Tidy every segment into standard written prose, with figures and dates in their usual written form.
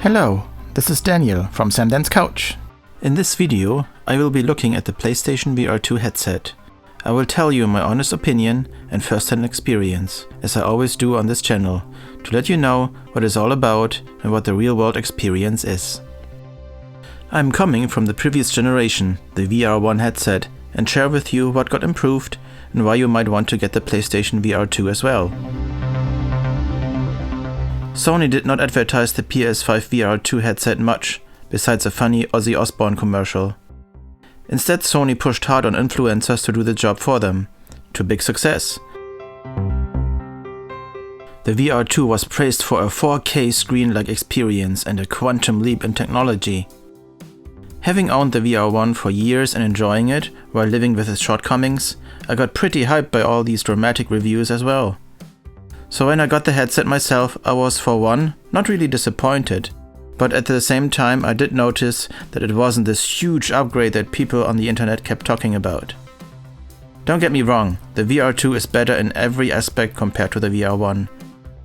Hello, this is Daniel from Samdan's Couch. In this video, I will be looking at the PlayStation VR2 headset. I will tell you my honest opinion and first-hand experience, as I always do on this channel, to let you know what it's all about and what the real-world experience is. I'm coming from the previous generation, the VR1 headset, and share with you what got improved and why you might want to get the PlayStation VR2 as well. Sony did not advertise the PS4 VR2 headset much, besides a funny Ozzy Osbourne commercial. Instead, Sony pushed hard on influencers to do the job for them, to big success. The VR2 was praised for a 4K screen-like experience and a quantum leap in technology. Having owned the VR1 for years and enjoying it while living with its shortcomings, I got pretty hyped by all these dramatic reviews as well. So when I got the headset myself, I was for one, not really disappointed, but at the same time I did notice that it wasn't this huge upgrade that people on the internet kept talking about. Don't get me wrong, the VR2 is better in every aspect compared to the VR1.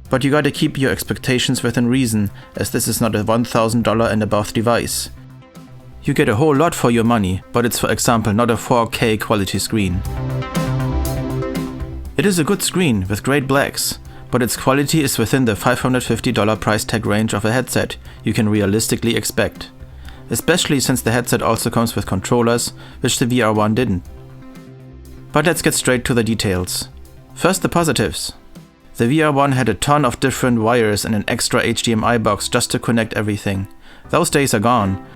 But you gotta keep your expectations within reason, as this is not a $1,000 and above device. You get a whole lot for your money, but it's for example not a 4K quality screen. It is a good screen with great blacks, but its quality is within the $550 price tag range of a headset you can realistically expect. Especially since the headset also comes with controllers, which the VR1 didn't. But let's get straight to the details. First, the positives. The VR1 had a ton of different wires and an extra HDMI box just to connect everything. Those days are gone.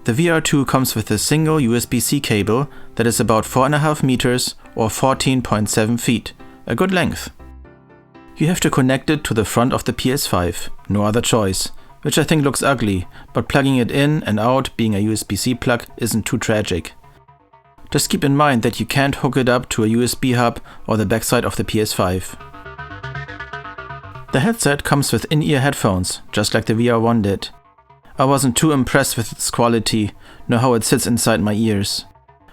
The VR2 comes with a single USB-C cable that is about 4.5 meters or 14.7 feet, a good length. You have to connect it to the front of the PS5, no other choice, which I think looks ugly, but plugging it in and out being a USB-C plug isn't too tragic. Just keep in mind that you can't hook it up to a USB hub or the backside of the PS5. The headset comes with in-ear headphones, just like the VR1 did. I wasn't too impressed with its quality, nor how it sits inside my ears.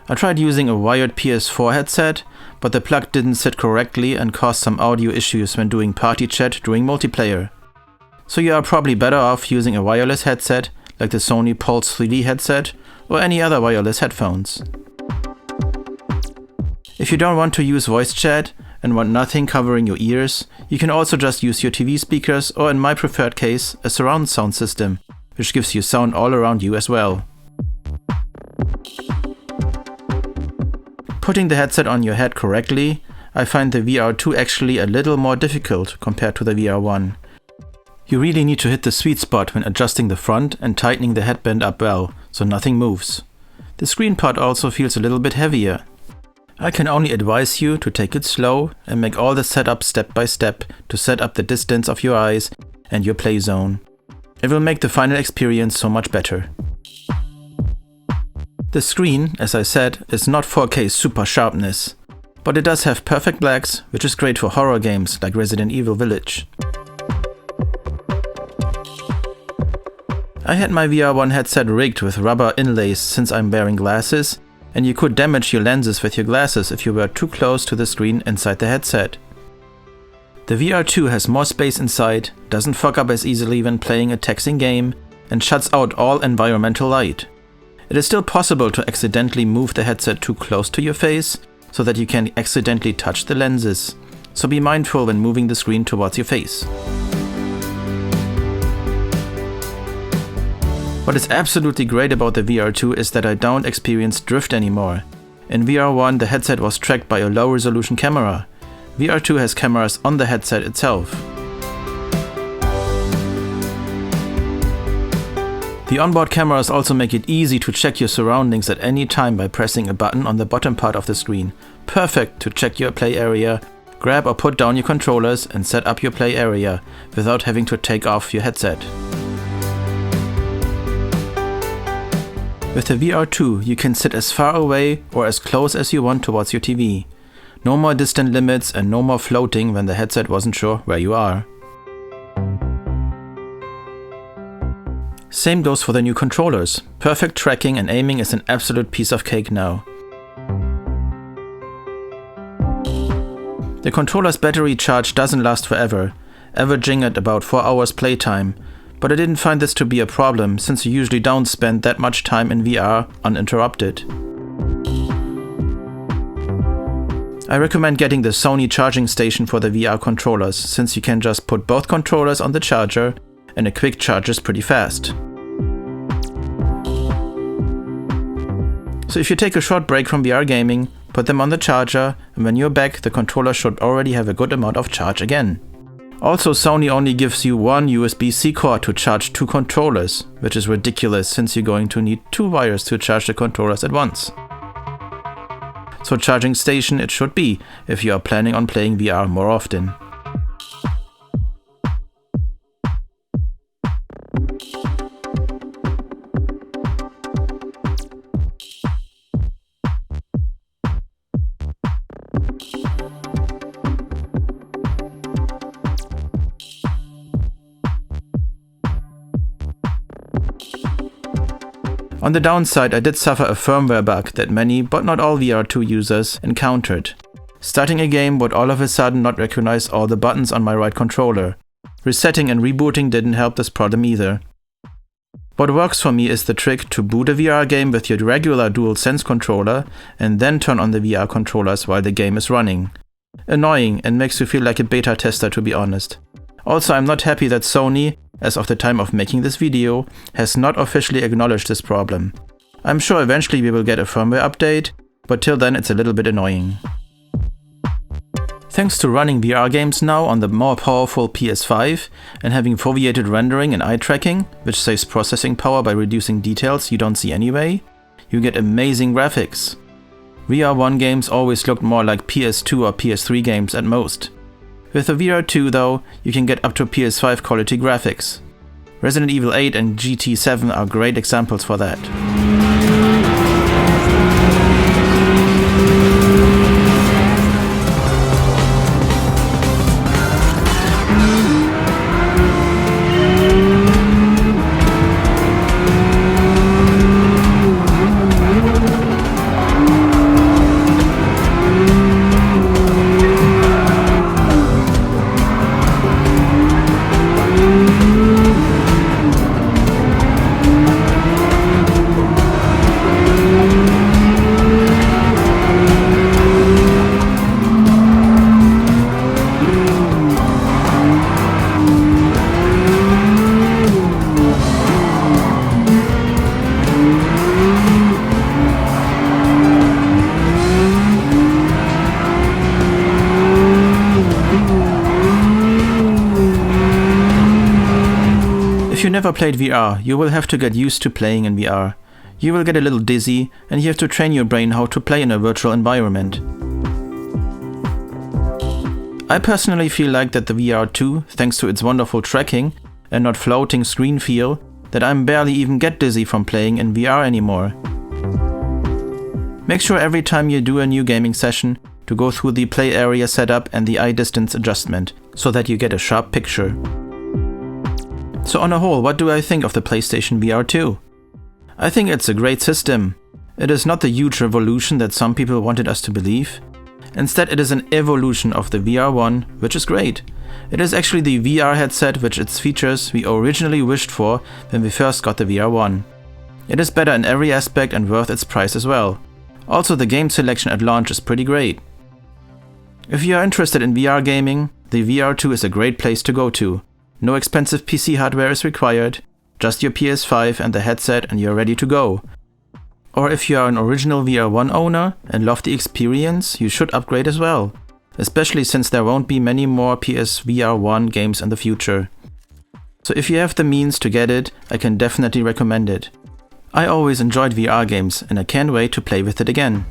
I tried using a wired PS4 headset, but the plug didn't sit correctly and caused some audio issues when doing party chat during multiplayer. So you are probably better off using a wireless headset like the Sony Pulse 3D headset or any other wireless headphones. If you don't want to use voice chat and want nothing covering your ears, you can also just use your TV speakers or, in my preferred case, a surround sound system, which gives you sound all around you as well. Putting the headset on your head correctly, I find the VR2 actually a little more difficult compared to the VR1. You really need to hit the sweet spot when adjusting the front and tightening the headband up well, so nothing moves. The screen part also feels a little bit heavier. I can only advise you to take it slow and make all the setup step by step to set up the distance of your eyes and your play zone. It will make the final experience so much better. The screen, as I said, is not 4K super sharpness, but it does have perfect blacks, which is great for horror games like Resident Evil Village. I had my VR1 headset rigged with rubber inlays since I'm wearing glasses, and you could damage your lenses with your glasses if you were too close to the screen inside the headset. The VR2 has more space inside, doesn't fog up as easily when playing a taxing game, and shuts out all environmental light. It is still possible to accidentally move the headset too close to your face, so that you can accidentally touch the lenses, so be mindful when moving the screen towards your face. What is absolutely great about the VR2 is that I don't experience drift anymore. In VR1 the headset was tracked by a low resolution camera. VR2 has cameras on the headset itself. The onboard cameras also make it easy to check your surroundings at any time by pressing a button on the bottom part of the screen. Perfect to check your play area, grab or put down your controllers and set up your play area without having to take off your headset. With the VR2 you can sit as far away or as close as you want towards your TV. No more distant limits and no more floating when the headset wasn't sure where you are. Same goes for the new controllers. Perfect tracking and aiming is an absolute piece of cake now. The controller's battery charge doesn't last forever, averaging at about 4 hours playtime, but I didn't find this to be a problem since you usually don't spend that much time in VR uninterrupted. I recommend getting the Sony charging station for the VR controllers, since you can just put both controllers on the charger and a quick charge is pretty fast. So if you take a short break from VR gaming, put them on the charger, and when you're back, the controller should already have a good amount of charge again. Also, Sony only gives you one USB-C cord to charge 2 controllers, which is ridiculous since you're going to need 2 wires to charge the controllers at once. So charging station it should be, if you are planning on playing VR more often. On the downside, I did suffer a firmware bug that many, but not all VR2 users encountered. Starting a game would all of a sudden not recognize all the buttons on my right controller. Resetting and rebooting didn't help this problem either. What works for me is the trick to boot a VR game with your regular DualSense controller and then turn on the VR controllers while the game is running. Annoying and makes you feel like a beta tester, to be honest. Also, I'm not happy that Sony, as of the time of making this video, has not officially acknowledged this problem. I'm sure eventually we will get a firmware update, but till then it's a little bit annoying. Thanks to running VR games now on the more powerful PS5 and having foveated rendering and eye tracking, which saves processing power by reducing details you don't see anyway, you get amazing graphics. VR1 games always looked more like PS2 or PS3 games at most. With the VR2 though, you can get up to PS5 quality graphics. Resident Evil 8 and GT7 are great examples for that. If you never played VR, you will have to get used to playing in VR. You will get a little dizzy, and you have to train your brain how to play in a virtual environment. I personally feel like that the VR2, thanks to its wonderful tracking and not floating screen feel, that I barely even get dizzy from playing in VR anymore. Make sure every time you do a new gaming session to go through the play area setup and the eye distance adjustment, so that you get a sharp picture. So on a whole, what do I think of the PlayStation VR2? I think it's a great system. It is not the huge revolution that some people wanted us to believe. Instead, it is an evolution of the VR1, which is great. It is actually the VR headset with its features we originally wished for when we first got the VR1. It is better in every aspect and worth its price as well. Also, the game selection at launch is pretty great. If you are interested in VR gaming, the VR2 is a great place to go to. No expensive PC hardware is required, just your PS5 and the headset and you're ready to go. Or if you are an original VR1 owner and love the experience, you should upgrade as well. Especially since there won't be many more PS VR1 games in the future. So if you have the means to get it, I can definitely recommend it. I always enjoyed VR games and I can't wait to play with it again.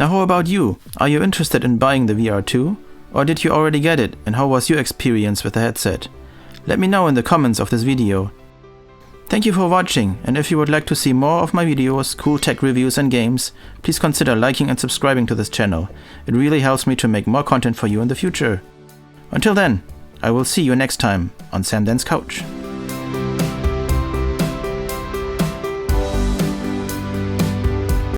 Now how about you? Are you interested in buying the VR2? Or did you already get it, and how was your experience with the headset? Let me know in the comments of this video. Thank you for watching, and if you would like to see more of my videos, cool tech reviews and games, please consider liking and subscribing to this channel. It really helps me to make more content for you in the future. Until then, I will see you next time on Sam Dan's Couch.